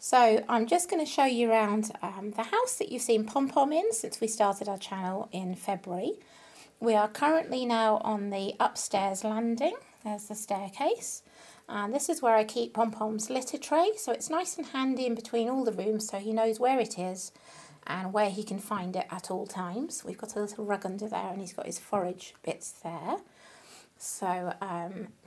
So I'm just going to show you around the house that you've seen Pom Pom in since we started our channel in February. We are currently now on the upstairs landing. There's the staircase. And this is where I keep Pom Pom's litter tray, so it's nice and handy in between all the rooms so he knows where it is and where he can find it at all times. We've got a little rug under there and he's got his forage bits there. So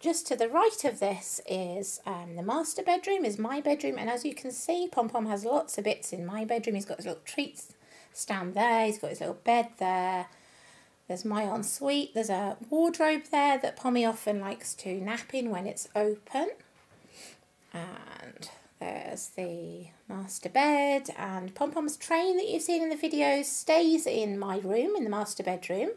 just to the right of this is the master bedroom, is my bedroom, and as you can see, Pom Pom has lots of bits in my bedroom. He's got his little treats stand there, he's got his little bed there, there's my ensuite, there's a wardrobe there that Pommy often likes to nap in when it's open, and there's the master bed, and Pom Pom's train that you've seen in the videos stays in my room, in the master bedroom.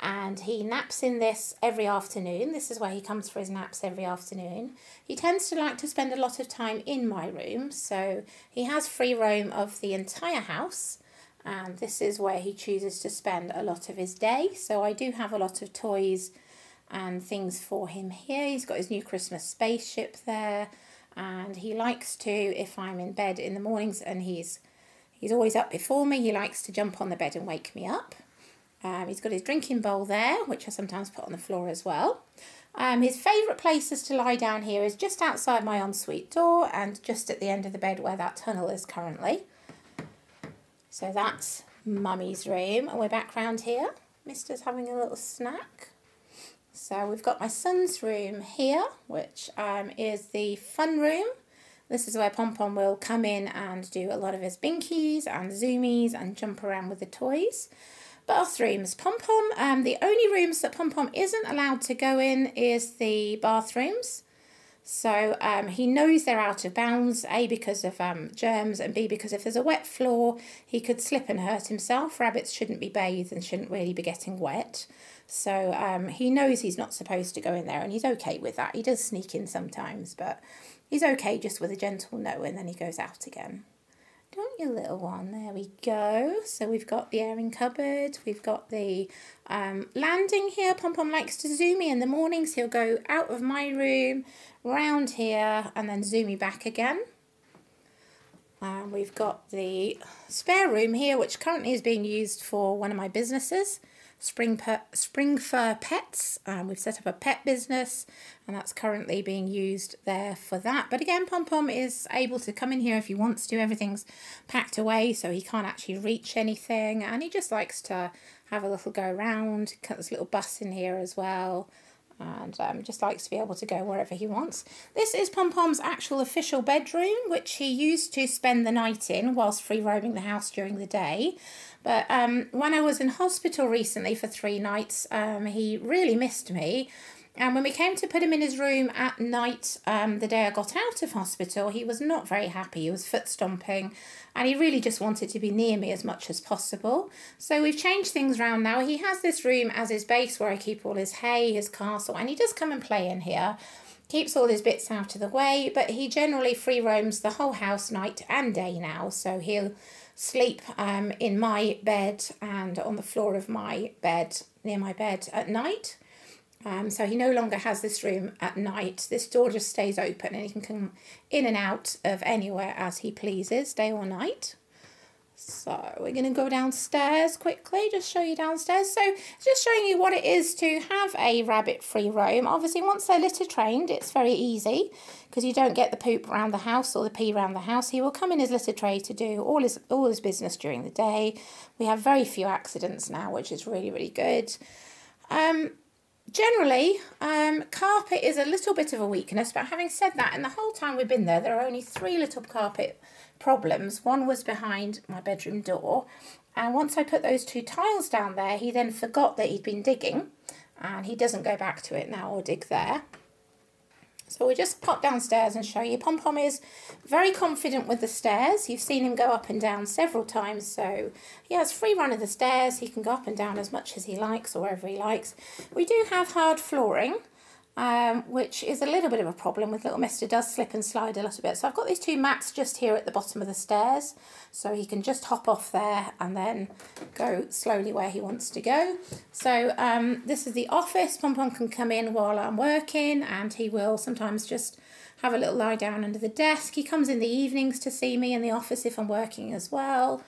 And he naps in this every afternoon. This is where he comes for his naps every afternoon. He tends to like to spend a lot of time in my room, so he has free roam of the entire house, and this is where he chooses to spend a lot of his day. So I do have a lot of toys and things for him here. He's got his new Christmas spaceship there, and he likes to, if I'm in bed in the mornings and he's always up before me, he likes to jump on the bed and wake me up. He's got his drinking bowl there, which I sometimes put on the floor as well. His favourite places to lie down here is just outside my ensuite door and just at the end of the bed where that tunnel is currently. So that's Mummy's room, and we're back round here. Mister's having a little snack. So we've got my son's room here, which is the fun room. This is where Pom Pom will come in and do a lot of his binkies and zoomies and jump around with the toys. Bathrooms. Pom Pom, the only rooms that Pom Pom isn't allowed to go in is the bathrooms. So he knows they're out of bounds, A, because of germs, and B, because if there's a wet floor, he could slip and hurt himself. Rabbits shouldn't be bathed and shouldn't really be getting wet. So he knows he's not supposed to go in there, and he's okay with that. He does sneak in sometimes, but he's okay just with a gentle no, and then he goes out again. Don't you, little one? There we go. So we've got the airing cupboard. We've got the landing here. Pom Pom likes to zoom me in the mornings. He'll go out of my room, round here, and then zoom me back again. We've got the spare room here, which currently is being used for one of my businesses, Spring Fur Pets. We've set up a pet business, and that's currently being used there for that. But again, Pom Pom is able to come in here if he wants to. Everything's packed away, so he can't actually reach anything, and he just likes to have a little go around. Got this little bus in here as well, and just likes to be able to go wherever he wants. This is Pom Pom's actual official bedroom, which he used to spend the night in whilst free roaming the house during the day. But when I was in hospital recently for 3 nights, he really missed me. And when we came to put him in his room at night, the day I got out of hospital, he was not very happy. He was foot stomping, and he really just wanted to be near me as much as possible. So we've changed things around now. He has this room as his base where I keep all his hay, his castle, and he does come and play in here. Keeps all his bits out of the way, but he generally free roams the whole house night and day now. So he'll sleep in my bed and on the floor of my bed, near my bed at night. So he no longer has this room at night. This door just stays open and he can come in and out of anywhere as he pleases, day or night. So we're going to go downstairs quickly, just show you downstairs. So just showing you what it is to have a rabbit free roam. Obviously once they're litter trained, it's very easy because you don't get the poop around the house or the pee around the house. He will come in his litter tray to do all his business during the day. We have very few accidents now, which is really, really good. Generally, carpet is a little bit of a weakness, but having said that, in the whole time we've been there are only 3 little carpet problems. One was behind my bedroom door, and once I put those 2 tiles down there, he then forgot that he'd been digging, and he doesn't go back to it now or dig there. So we'll just pop downstairs and show you. Pom Pom is very confident with the stairs. You've seen him go up and down several times, so he has free run of the stairs. He can go up and down as much as he likes or wherever he likes. We do have hard flooring, which is a little bit of a problem with little Mister. Does slip and slide a little bit. So I've got these 2 mats just here at the bottom of the stairs, so he can just hop off there and then go slowly where he wants to go. So this is the office. Pom Pom can come in while I'm working, and he will sometimes just have a little lie down under the desk. He comes in the evenings to see me in the office if I'm working as well.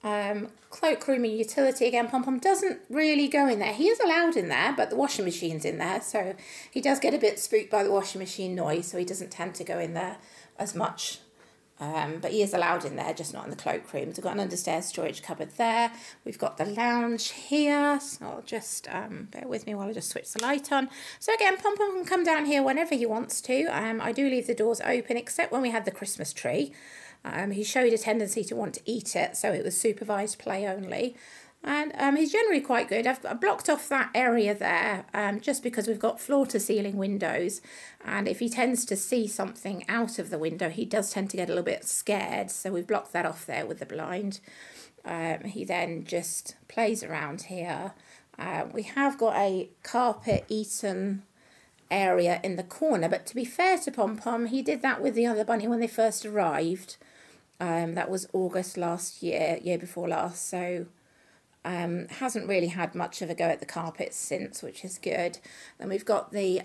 Cloakroom and utility, again, Pom Pom doesn't really go in there. He is allowed in there, but the washing machine's in there, so he does get a bit spooked by the washing machine noise, so he doesn't tend to go in there as much. But he is allowed in there, just not in the cloakroom. So we've got an understairs storage cupboard there. We've got the lounge here. So I'll just bear with me while I just switch the light on. So again, Pom Pom can come down here whenever he wants to. I do leave the doors open, except when we had the Christmas tree. He showed a tendency to want to eat it, so it was supervised play only. And he's generally quite good. I've blocked off that area there just because we've got floor-to-ceiling windows. And if he tends to see something out of the window, he does tend to get a little bit scared. So we've blocked that off there with the blind. He then just plays around here. We have got a carpet-eaten area in the corner. But to be fair to Pom Pom, he did that with the other bunny when they first arrived. That was August last year, year before last. So... hasn't really had much of a go at the carpets since, which is good. Then we've got the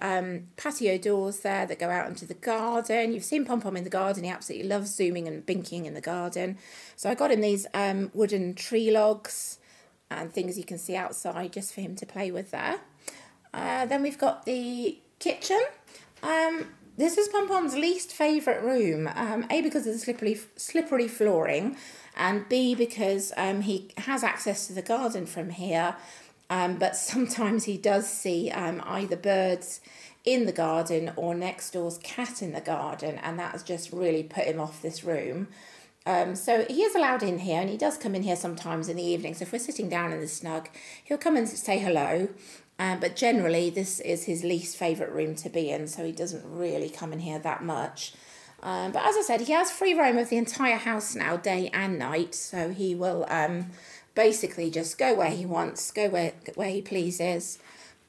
patio doors there that go out into the garden. You've seen Pom Pom in the garden. He absolutely loves zooming and binking in the garden. So I got him these wooden tree logs and things you can see outside just for him to play with there. Then we've got the kitchen. This is Pom Pom's least favourite room. A, because of the slippery flooring, and B, because he has access to the garden from here, but sometimes he does see either birds in the garden or next door's cat in the garden, and that has just really put him off this room. So he is allowed in here, and he does come in here sometimes in the evening. So if we're sitting down in the snug, he'll come and say hello. But generally, this is his least favourite room to be in, so he doesn't really come in here that much. But as I said, he has free roam of the entire house now, day and night, so he will basically just go where he wants, go where he pleases,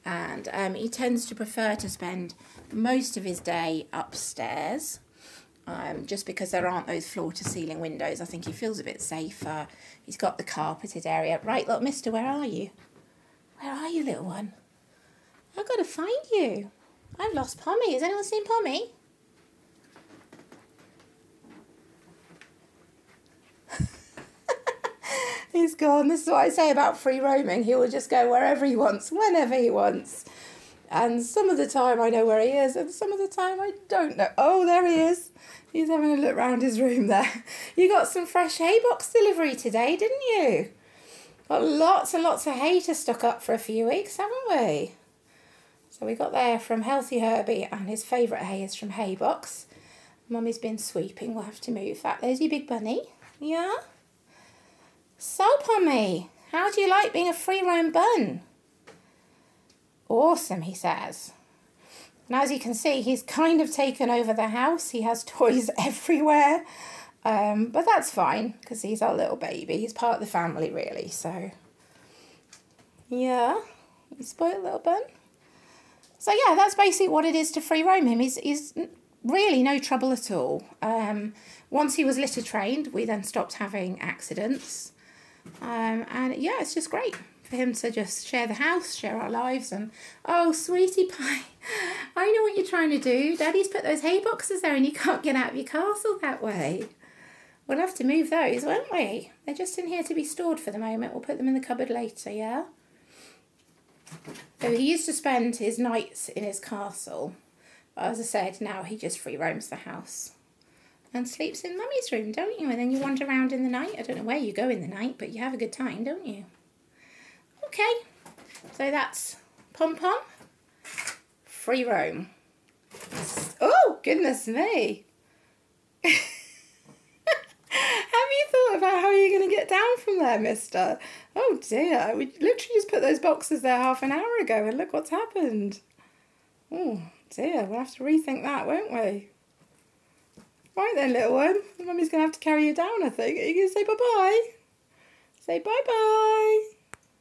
and he tends to prefer to spend most of his day upstairs, just because there aren't those floor-to-ceiling windows. I think he feels a bit safer. He's got the carpeted area. Right, look, mister, where are you? Where are you, little one? I've got to find you. I've lost Pommy. Has anyone seen Pommy? He's gone. This is what I say about free roaming. He will just go wherever he wants, whenever he wants. And some of the time I know where he is, and some of the time I don't know. Oh, there he is. He's having a look round his room there. You got some fresh hay box delivery today, didn't you? Got lots and lots of hay to stock up for a few weeks, haven't we? So we got there from Healthy Herbie, and his favourite hay is from Haybox. Mummy's been sweeping. We'll have to move that. There's your big bunny. Yeah? So, Pommy, how do you like being a free roam bun? Awesome, he says. And as you can see, he's kind of taken over the house. He has toys everywhere. But that's fine, because he's our little baby. He's part of the family, really, so... Yeah, you spoiled little bun. So, yeah, that's basically what it is to free roam him. He's really no trouble at all. Once he was litter trained, we then stopped having accidents. And, yeah, it's just great for him to just share the house, share our lives, and... Oh, sweetie pie, I know what you're trying to do. Daddy's put those hay boxes there and you can't get out of your castle that way. We'll have to move those, won't we? They're just in here to be stored for the moment. We'll put them in the cupboard later, yeah? So he used to spend his nights in his castle. But as I said, now he just free roams the house. And sleeps in Mummy's room, don't you? And then you wander around in the night. I don't know where you go in the night, but you have a good time, don't you? Okay. So that's Pom Pom. Free roam. Oh, goodness me. Have you thought about how you're going to get down from there, mister? Oh dear, we literally just put those boxes there half an hour ago and look what's happened. Oh dear, we'll have to rethink that, won't we? Right then, little one. Mummy's going to have to carry you down, I think. Are you going to say bye-bye? Say bye-bye.